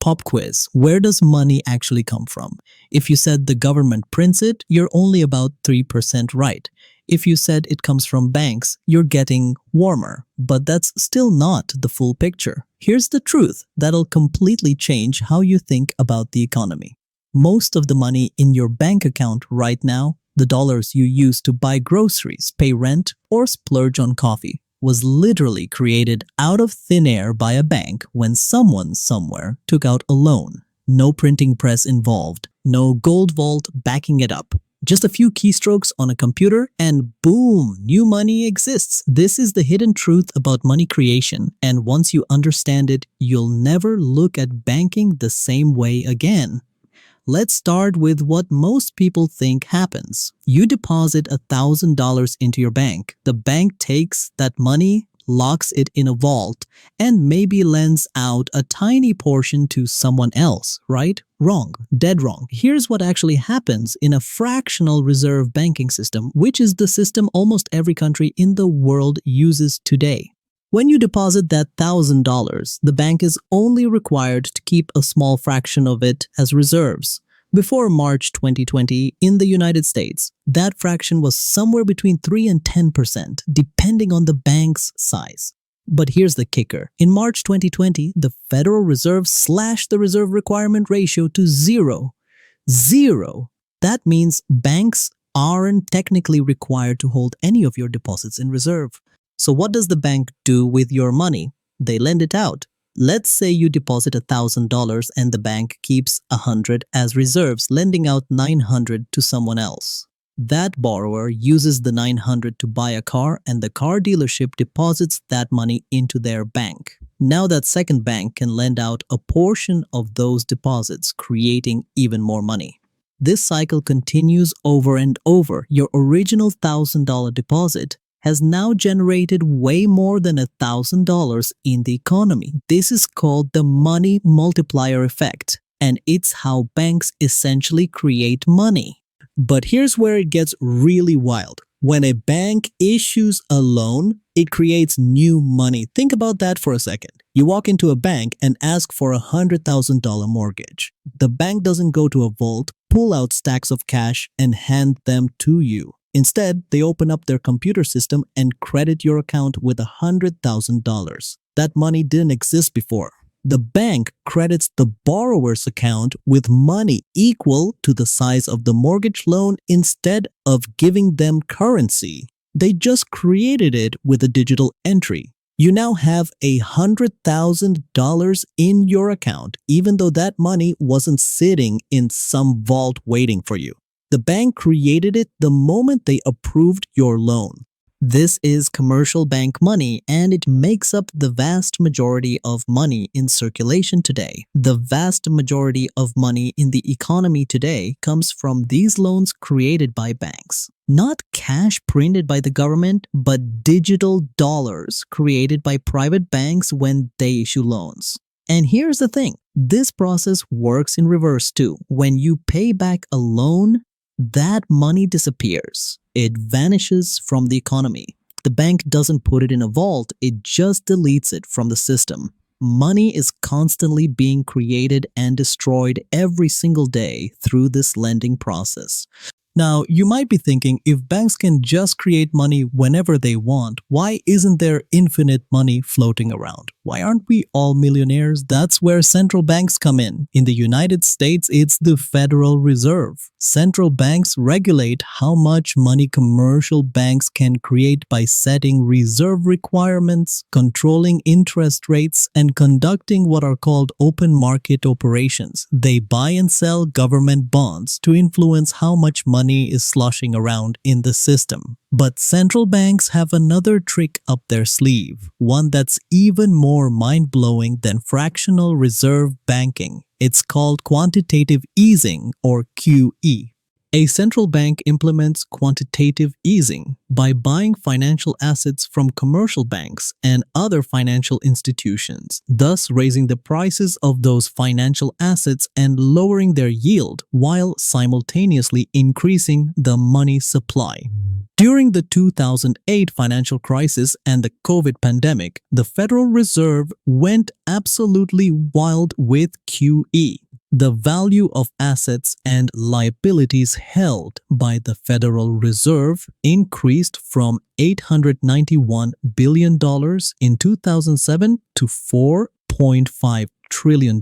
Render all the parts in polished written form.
Pop quiz. Where does money actually come from? If you said the government prints it, you're only about 3% right. If you said it comes from banks, you're getting warmer. But that's still not the full picture. Here's the truth that'll completely change how you think about the economy. Most of the money in your bank account right now, the dollars you use to buy groceries, pay rent, or splurge on coffee, was literally created out of thin air by a bank when someone somewhere took out a loan. No printing press involved, no gold vault backing it up. Just a few keystrokes on a computer and boom, new money exists. This is the hidden truth about money creation, and once you understand it, you'll never look at banking the same way again. Let's start with what most people think happens. You deposit $1,000 into your bank. The bank takes that money, locks it in a vault, and maybe lends out a tiny portion to someone else, right? Wrong. Dead wrong. Here's what actually happens in a fractional reserve banking system, which is the system almost every country in the world uses today. When you deposit that $1,000, the bank is only required to keep a small fraction of it as reserves. Before March 2020, in the United States, that fraction was somewhere between 3 and 10%, depending on the bank's size. But here's the kicker. In March 2020, the Federal Reserve slashed the reserve requirement ratio to 0. 0. That means banks aren't technically required to hold any of your deposits in reserve. So what does the bank do with your money? They lend it out. Let's say you deposit $1,000 and the bank keeps $100 as reserves, lending out $900 to someone else. That borrower uses the $900 to buy a car, and the car dealership deposits that money into their bank. Now that second bank can lend out a portion of those deposits, creating even more money. This cycle continues over and over. Your original $1,000 deposit has now generated way more than $1,000 in the economy. This is called the money multiplier effect, and it's how banks essentially create money. But here's where it gets really wild. When a bank issues a loan, it creates new money. Think about that for a second. You walk into a bank and ask for a $100,000 mortgage. The bank doesn't go to a vault, pull out stacks of cash, and hand them to you. Instead, they open up their computer system and credit your account with $100,000. That money didn't exist before. The bank credits the borrower's account with money equal to the size of the mortgage loan instead of giving them currency. They just created it with a digital entry. You now have $100,000 in your account, even though that money wasn't sitting in some vault waiting for you. The bank created it the moment they approved your loan. This is commercial bank money, and it makes up the vast majority of money in circulation today. The vast majority of money in the economy today comes from these loans created by banks. Not cash printed by the government, but digital dollars created by private banks when they issue loans. And here's the thing, this process works in reverse too. When you pay back a loan, that money disappears. It vanishes from the economy. The bank doesn't put it in a vault, it just deletes it from the system. Money is constantly being created and destroyed every single day through this lending process. Now, you might be thinking, if banks can just create money whenever they want, why isn't there infinite money floating around? Why aren't we all millionaires? That's where central banks come in. In the United States, it's the Federal Reserve. Central banks regulate how much money commercial banks can create by setting reserve requirements, controlling interest rates, and conducting what are called open market operations. They buy and sell government bonds to influence how much money is sloshing around in the system. But central banks have another trick up their sleeve, one that's even more mind-blowing than fractional reserve banking. It's called quantitative easing, or QE. A central bank implements quantitative easing by buying financial assets from commercial banks and other financial institutions, thus raising the prices of those financial assets and lowering their yield while simultaneously increasing the money supply. During the 2008 financial crisis and the COVID pandemic, the Federal Reserve went absolutely wild with QE. The value of assets and liabilities held by the Federal Reserve increased from $891 billion in 2007 to $4.5 trillion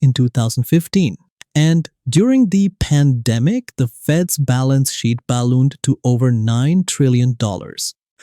in 2015. And during the pandemic, the Fed's balance sheet ballooned to over $9 trillion.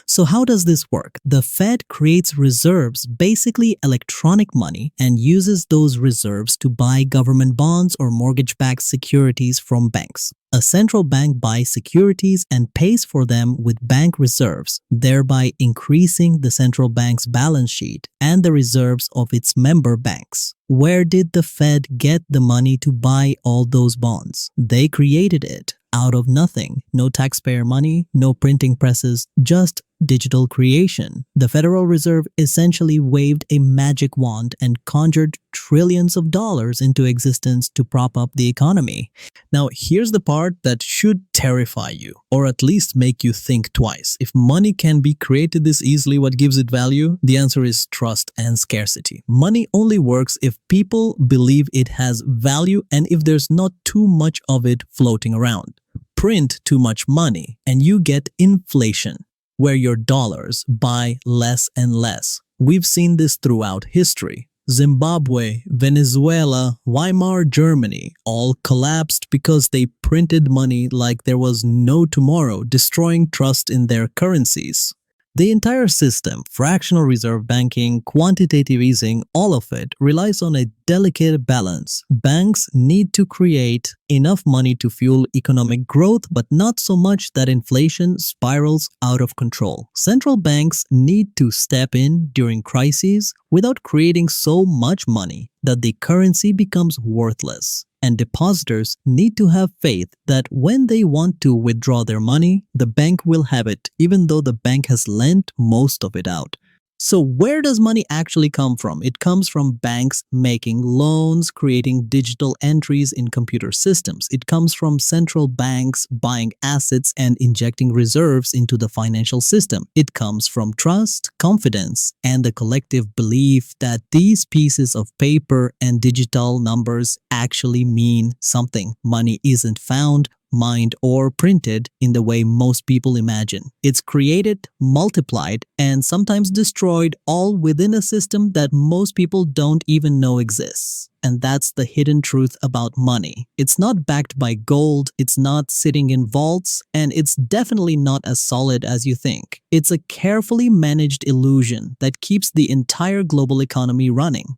So how does this work? The Fed creates reserves, basically electronic money, and uses those reserves to buy government bonds or mortgage-backed securities from banks. A central bank buys securities and pays for them with bank reserves, thereby increasing the central bank's balance sheet and the reserves of its member banks. Where did the Fed get the money to buy all those bonds? They created it out of nothing. No taxpayer money, no printing presses, just digital creation. The Federal Reserve essentially waved a magic wand and conjured trillions of dollars into existence to prop up the economy. Now, here's the part that should terrify you, or at least make you think twice. If money can be created this easily, what gives it value? The answer is trust and scarcity. Money only works if people believe it has value and if there's not too much of it floating around. Print too much money and you get inflation, where your dollars buy less and less. We've seen this throughout history. Zimbabwe, Venezuela, Weimar Germany all collapsed because they printed money like there was no tomorrow, destroying trust in their currencies. The entire system, fractional reserve banking, quantitative easing, all of it relies on a delicate balance. Banks need to create enough money to fuel economic growth, but not so much that inflation spirals out of control. Central banks need to step in during crises without creating so much money that the currency becomes worthless. And depositors need to have faith that when they want to withdraw their money, the bank will have it, even though the bank has lent most of it out. So where does money actually come from? It comes from banks making loans, creating digital entries in computer systems. It comes from central banks buying assets and injecting reserves into the financial system. It comes from trust, confidence, and the collective belief that these pieces of paper and digital numbers actually mean something. Money isn't found, mined, or printed in the way most people imagine. It's created, multiplied, and sometimes destroyed all within a system that most people don't even know exists. And that's the hidden truth about money. It's not backed by gold, it's not sitting in vaults, and it's definitely not as solid as you think. It's a carefully managed illusion that keeps the entire global economy running.